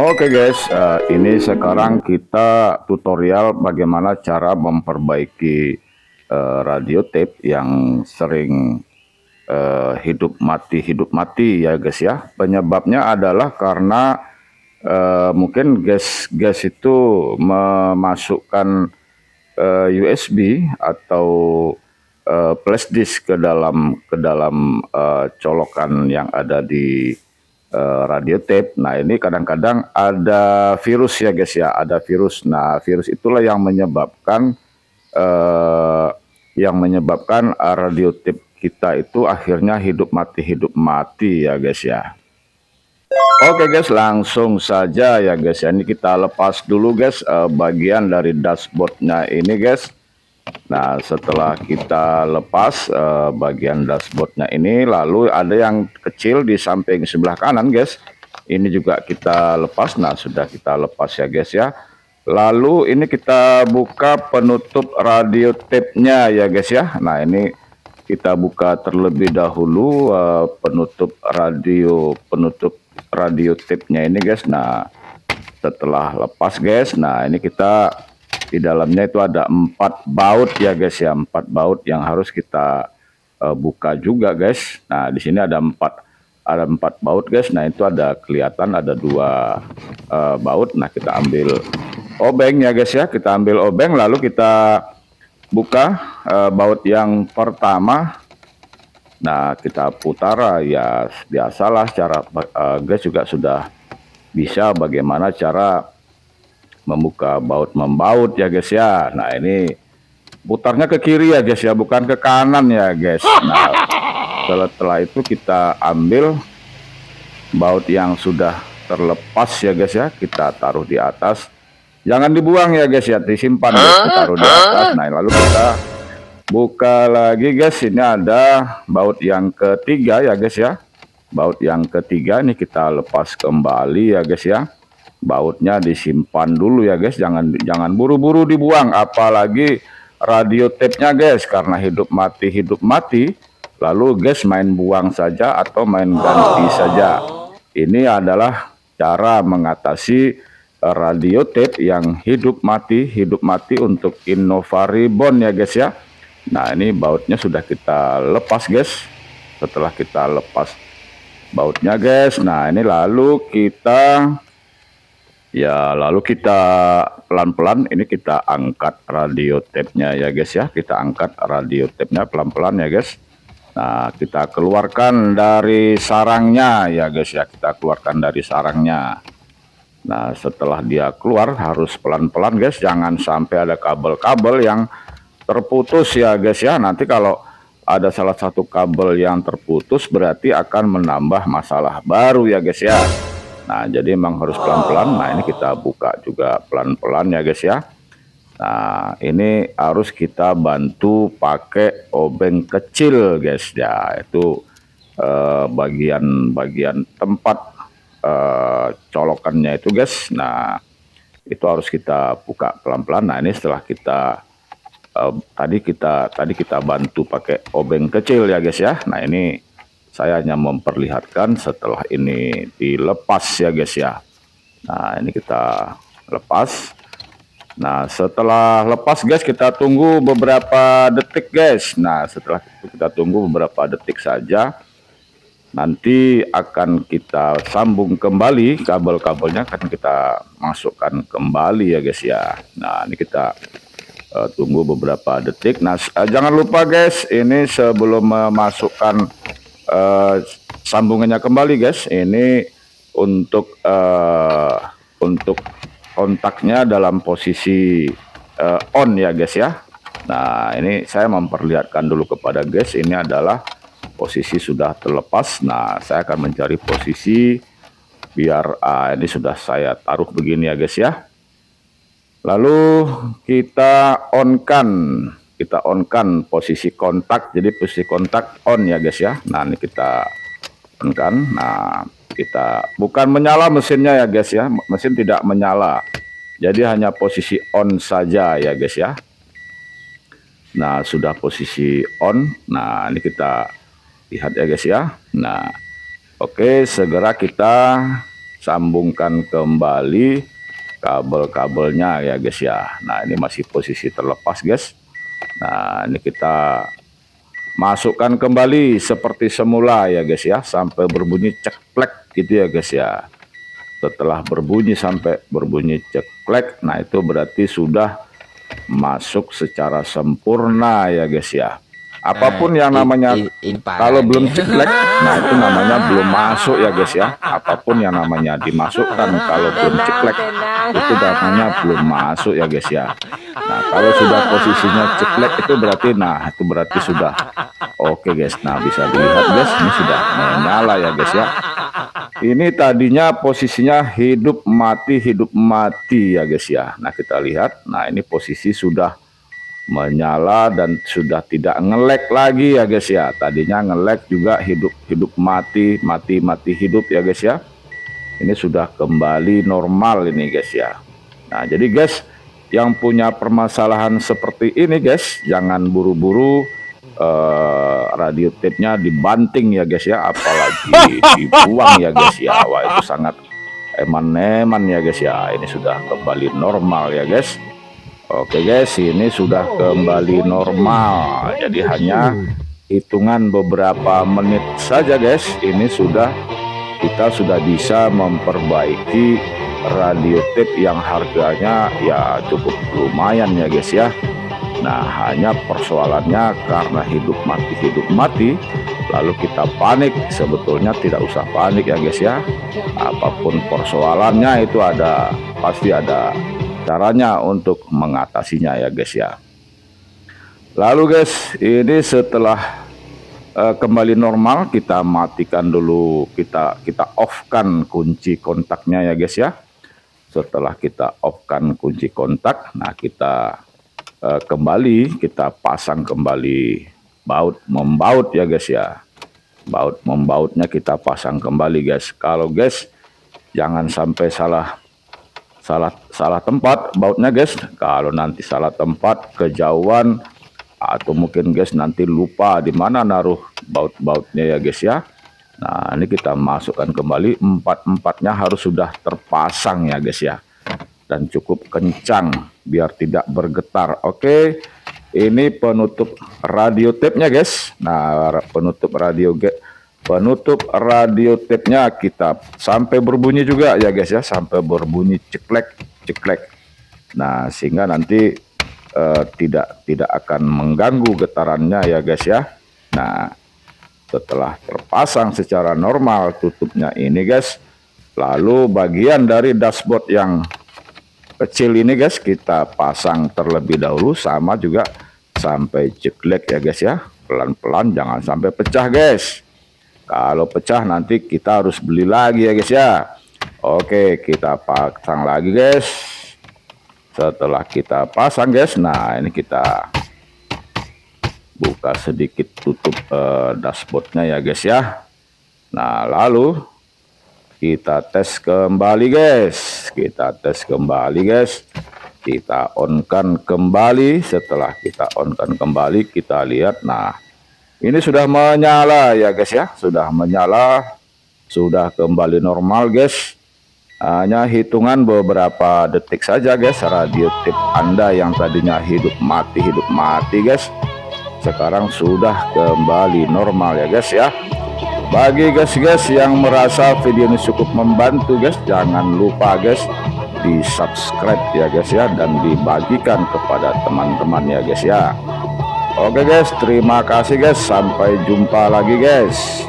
Oke guys, ini sekarang kita tutorial bagaimana cara memperbaiki radio tape yang sering hidup mati ya guys ya. Penyebabnya adalah karena mungkin gas itu memasukkan USB atau flash disk ke dalam colokan yang ada di radio tape. Nah, ini kadang-kadang ada virus ya guys ya, ada virus. Nah, virus itulah yang menyebabkan radio tape kita itu akhirnya hidup mati ya guys ya. Oke guys, langsung saja ya guys ya. Ini kita lepas dulu guys bagian dari dashboardnya ini guys. Nah, setelah kita lepas bagian dashboardnya ini, lalu ada yang kecil di samping sebelah kanan guys. Ini juga kita lepas. Nah, sudah kita lepas ya guys ya. Lalu ini kita buka penutup radio tape-nya ya guys ya. Nah, ini kita buka terlebih dahulu penutup radio tape-nya ini guys. Nah, setelah lepas guys, nah ini kita di dalamnya itu ada 4 baut ya guys ya, 4 baut yang harus kita buka juga guys. Nah, di sini ada empat baut guys. Nah, itu ada kelihatan ada 2 baut. Nah, kita ambil obeng ya guys ya, kita ambil obeng lalu kita buka baut yang pertama. Nah, kita putar ya biasalah cara guys juga sudah bisa bagaimana cara membuka baut membaut ya guys ya. Nah, ini putarnya ke kiri ya guys ya, bukan ke kanan ya guys. Nah, setelah itu kita ambil baut yang sudah terlepas ya guys ya, kita taruh di atas. Jangan dibuang ya guys ya, disimpan guys, kita taruh di atas. Nah, lalu kita buka lagi guys. Ini ada baut yang ketiga ya guys ya. Baut yang ketiga ini kita lepas kembali ya guys ya. Bautnya disimpan dulu ya guys, jangan buru-buru dibuang, apalagi radio tape-nya guys, karena hidup mati lalu guys main buang saja atau main ganti saja. Ini adalah cara mengatasi radio tape yang hidup mati untuk Innovaribon ya guys ya. Nah, ini bautnya sudah kita lepas guys. Setelah kita lepas bautnya guys, nah ini lalu kita pelan-pelan ini kita angkat radio tape-nya ya guys ya. Kita angkat radio tape-nya pelan-pelan ya guys. Nah, kita keluarkan dari sarangnya ya guys ya. Kita keluarkan dari sarangnya. Nah, setelah dia keluar harus pelan-pelan guys. Jangan sampai ada kabel-kabel yang terputus ya guys ya. Nanti kalau ada salah satu kabel yang terputus berarti akan menambah masalah baru ya guys ya. Nah, jadi memang harus pelan-pelan. Nah, ini kita buka juga pelan-pelan ya guys ya. Nah, ini harus kita bantu pakai obeng kecil guys ya. Itu bagian tempat colokannya itu guys. Nah, itu harus kita buka pelan-pelan. Nah, ini setelah tadi kita bantu pakai obeng kecil ya guys ya. Nah, ini saya hanya memperlihatkan setelah ini dilepas ya guys ya. Nah, ini kita lepas. Nah, setelah lepas guys, kita tunggu beberapa detik guys. Nah, setelah itu kita tunggu beberapa detik saja. Nanti akan kita sambung kembali kabel-kabelnya, akan kita masukkan kembali ya guys ya. Nah, ini kita tunggu beberapa detik. Nah, jangan lupa guys, ini sebelum memasukkan sambungannya kembali guys, ini untuk kontaknya dalam posisi on ya guys ya. Nah, ini saya memperlihatkan dulu kepada guys, ini adalah posisi sudah terlepas. Nah, saya akan mencari posisi biar ini sudah saya taruh begini ya guys ya. Lalu kita on-kan posisi kontak. Jadi posisi kontak on ya guys ya. Nah, ini kita on-kan. Nah, kita bukan menyala mesinnya ya guys ya. Mesin tidak menyala. Jadi hanya posisi on saja ya guys ya. Nah, sudah posisi on. Nah, ini kita lihat ya guys ya. Nah, oke, segera kita sambungkan kembali kabel-kabelnya ya guys ya. Nah ini masih posisi terlepas guys. Nah ini kita masukkan kembali seperti semula ya guys ya, sampai berbunyi ceklek gitu ya guys ya. Setelah berbunyi sampai berbunyi ceklek, nah itu berarti sudah masuk secara sempurna ya guys ya. Apapun yang namanya kalau belum ceklek, nah itu namanya belum masuk ya guys ya. Apapun yang namanya dimasukkan kalau belum ceklek, itu namanya belum masuk ya guys ya. Nah kalau sudah posisinya ceklek itu berarti, nah itu berarti sudah oke guys. Nah bisa dilihat guys, ini sudah menyala ya guys ya. Ini tadinya posisinya hidup mati ya guys ya. Nah kita lihat, nah ini posisi sudah menyala dan sudah tidak ngelek lagi ya guys ya. Tadinya ngelek juga, hidup mati hidup ya guys ya. Ini sudah kembali normal ini guys ya. Nah jadi guys, yang punya permasalahan seperti ini guys, jangan buru-buru radio tape-nya dibanting ya guys ya, apalagi dibuang ya guys ya. Wah itu sangat eman-eman ya guys ya. Ini sudah kembali normal ya guys. Oke guys, ini sudah kembali normal. Jadi hanya hitungan beberapa menit saja guys, ini kita sudah bisa memperbaiki radio tape yang harganya ya cukup lumayan ya guys ya. Nah hanya persoalannya karena hidup mati, lalu kita panik. Sebetulnya tidak usah panik ya guys ya. Apapun persoalannya itu pasti ada caranya untuk mengatasinya ya guys ya. Lalu guys, ini setelah kembali normal, kita matikan dulu, kita off-kan kunci kontaknya ya guys ya. Setelah kita off-kan kunci kontak, nah kita kembali, kita pasang kembali baut membaut ya guys ya. Baut membautnya kita pasang kembali guys. Kalau guys jangan sampai salah tempat bautnya guys. Kalau nanti salah tempat, kejauhan, atau mungkin guys nanti lupa di mana naruh baut-bautnya ya guys ya. Nah ini kita masukkan kembali, empatnya harus sudah terpasang ya guys ya, dan cukup kencang biar tidak bergetar. Oke, ini penutup radio tape-nya guys. Nah penutup radio tape-nya kita sampai berbunyi juga ya guys ya, sampai berbunyi ceklek. Nah sehingga nanti tidak akan mengganggu getarannya ya guys ya. Nah setelah terpasang secara normal tutupnya ini guys, lalu bagian dari dashboard yang kecil ini guys kita pasang terlebih dahulu, sama juga sampai ceklek ya guys ya. Pelan-pelan, jangan sampai pecah guys. Kalau pecah nanti kita harus beli lagi ya guys ya. Oke, kita pasang lagi guys. Setelah kita pasang guys, nah ini kita buka sedikit tutup dashboardnya ya guys ya. Nah lalu kita tes kembali guys. Kita on-kan kembali. Setelah kita on-kan kembali, kita lihat, nah ini sudah menyala ya guys ya, sudah menyala, sudah kembali normal guys. Hanya hitungan beberapa detik saja guys, radio tape Anda yang tadinya hidup mati guys, sekarang sudah kembali normal ya guys ya. Bagi guys yang merasa video ini cukup membantu guys, jangan lupa guys di subscribe ya guys ya, dan dibagikan kepada teman-teman ya guys ya. Oke guys, terima kasih guys, sampai jumpa lagi guys.